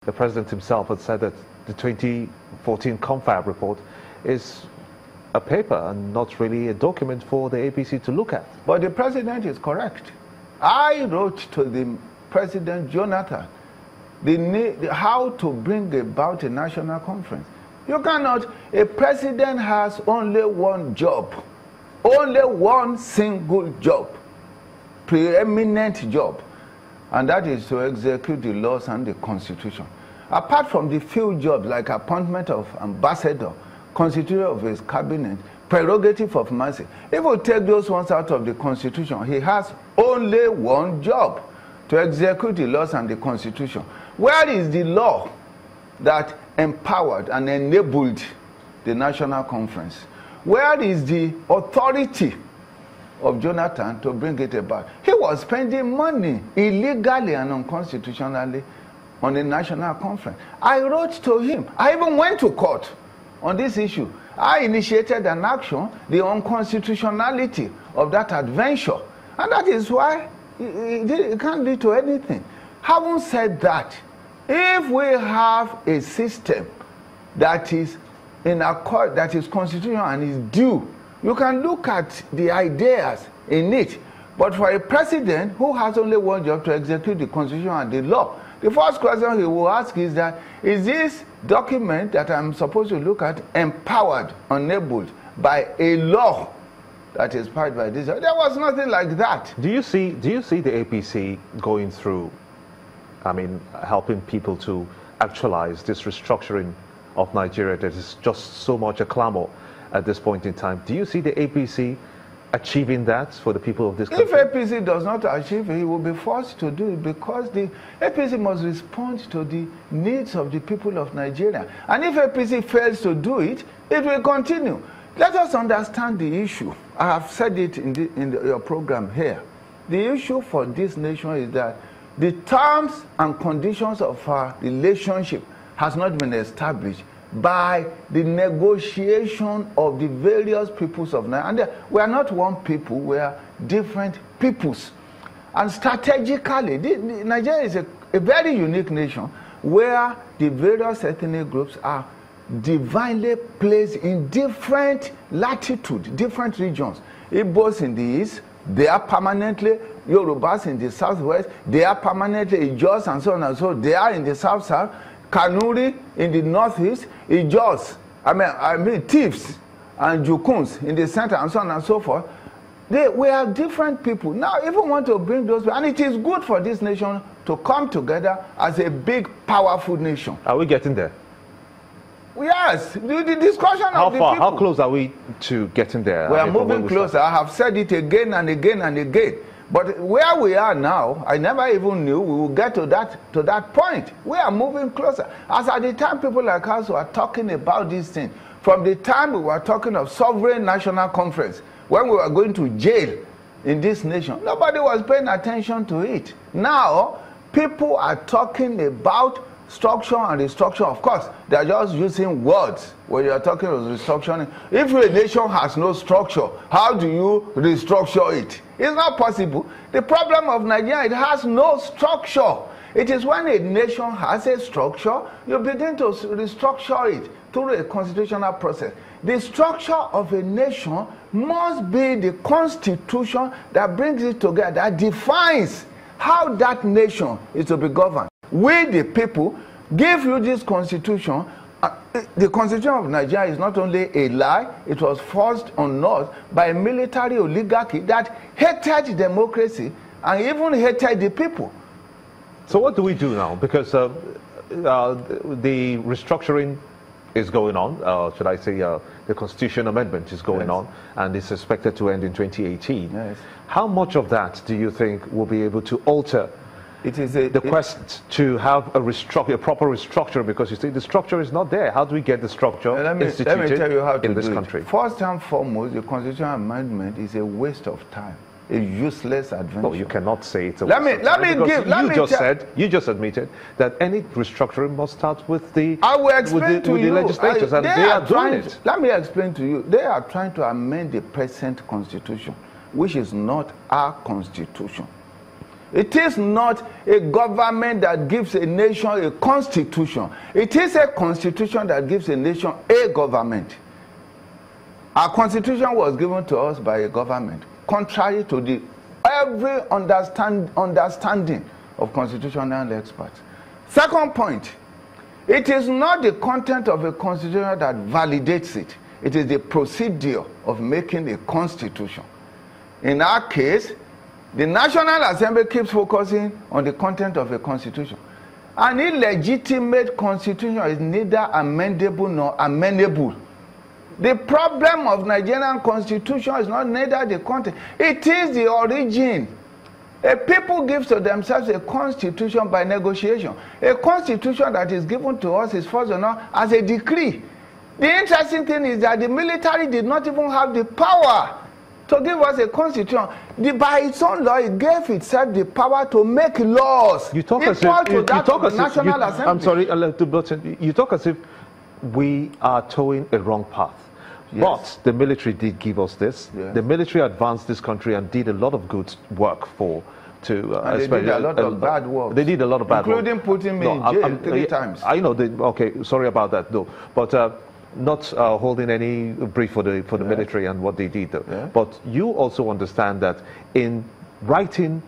the president himself had said that the 2014 CONFAB report is a paper and not really a document for the APC to look at. But the president is correct. I wrote to the President Jonathan how to bring about a national conference. You cannot, a president has only one job, only one single job, preeminent job, and that is to execute the laws and the constitution. Apart from the few jobs like appointment of ambassador, constitution of his cabinet, prerogative of mercy, if we take those ones out of the constitution, he has only one job, to execute the laws and the constitution. Where is the law that empowered and enabled the national conference? Where is the authority of Jonathan to bring it about? He was spending money illegally and unconstitutionally on the national conference. I wrote to him. I even went to court on this issue. I initiated an action, the unconstitutionality of that adventure. And that is why it can't lead to anything. Having said that, if we have a system that is in accord, that is constitutional and is due, you can look at the ideas in it. But for a president who has only one job, to execute the constitution and the law, the first question he will ask is that, is this document that I'm supposed to look at empowered, enabled by a law that is passed by this? There was nothing like that. Do you see the APC going through, I mean, helping people to actualize this restructuring of Nigeria that is just so much a clamor at this point in time? Do you see the APC achieving that for the people of this country? If APC does not achieve it, he will be forced to do it, because the APC must respond to the needs of the people of Nigeria. And if APC fails to do it, it will continue. Let us understand the issue. I have said it in your program here. The issue for this nation is that the terms and conditions of our relationship has not been established by the negotiation of the various peoples of Nigeria. And we are not one people, we are different peoples. And strategically, Nigeria is a very unique nation where the various ethnic groups are divinely placed in different latitude, different regions. Igbos in the east, they are permanently. Yorubas in the southwest, they are permanently. Ijos and so on and so on, they are in the south-south. Kanuri in the northeast, Ijos, I mean thieves and Jukuns in the center, and so on and so forth. We are different people. Now, if we want to bring those, and it is good for this nation to come together as a big, powerful nation. Are we getting there? Yes, the discussion of the people. How close are we to getting there? We are moving closer. I have said it again and again and again. But where we are now, I never even knew we would get to that point. We are moving closer. As at the time people like us were talking about this thing, from the time we were talking of sovereign national conference, when we were going to jail in this nation, nobody was paying attention to it. Now, people are talking about structure and restructure. Of course, they are just using words when you are talking of restructuring. If a nation has no structure, how do you restructure it? It's not possible. The problem of Nigeria, it has no structure. It is when a nation has a structure, you begin to restructure it through a constitutional process. The structure of a nation must be the constitution that brings it together, that defines how that nation is to be governed. We, the people, give you this constitution. The constitution of Nigeria is not only a lie, it was forced on us by a military oligarchy that hated democracy and even hated the people. So what do we do now? Because the restructuring is going on, should I say the constitution amendment is going on, and it's expected to end in 2018. Yes. How much of that do you think will be able to alter the quest to have a proper restructure? Because you see, the structure is not there. How do we get the structure instituted let me tell you how to in this do country? It. First and foremost, the constitutional amendment is a waste of time, a useless adventure. No, you cannot say it's a waste of time. You just admitted that any restructuring must start with the legislatures, and they are doing it. Let me explain to you. They are trying to amend the present constitution, which is not our constitution. It is not a government that gives a nation a constitution. It is a constitution that gives a nation a government. Our constitution was given to us by a government, contrary to the every understanding of constitutional experts. Second point, it is not the content of a constitution that validates it. It is the procedure of making a constitution. In our case, the National Assembly keeps focusing on the content of a constitution. An illegitimate constitution is neither amendable nor amendable. The problem of Nigerian constitution is not neither the content, it is the origin. A people give to themselves a constitution by negotiation. A constitution that is given to us is first of all as a decree. The interesting thing is that the military did not even have the power to give us a constitution. By its own law, it gave itself the power to make laws. You talk as if National Assembly. I'm sorry, you talk as if we are towing a wrong path. Yes. But the military did give us this. Yeah. The military advanced this country and did a lot of good work they did a lot of bad work. They did a lot of bad work. Including putting me in jail 3 times. I know. Okay, sorry about that, though. But not holding any brief for the military and what they did, though. Yeah. But you also understand that in writing